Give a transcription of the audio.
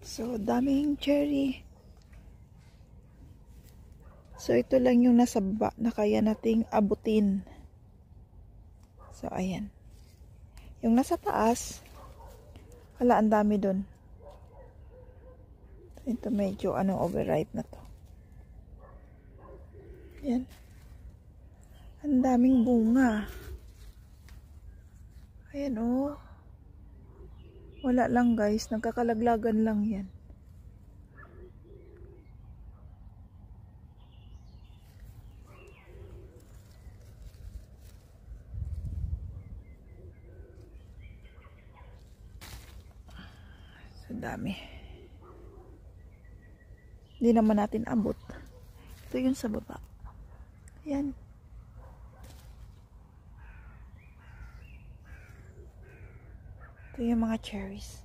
So, daming cherry. So, ito lang yung nasa baba na kaya nating abutin. So, ayan. Yung nasa taas, wala, ang dami dun. Ito medyo overripe na to. Yan. Ang daming bunga. Ayan oh. Wala lang guys. Nagkakalaglagan lang yan. So dami. Hindi naman natin abot. Ito yung sa baba. Ayan. Ito yung mga cherries.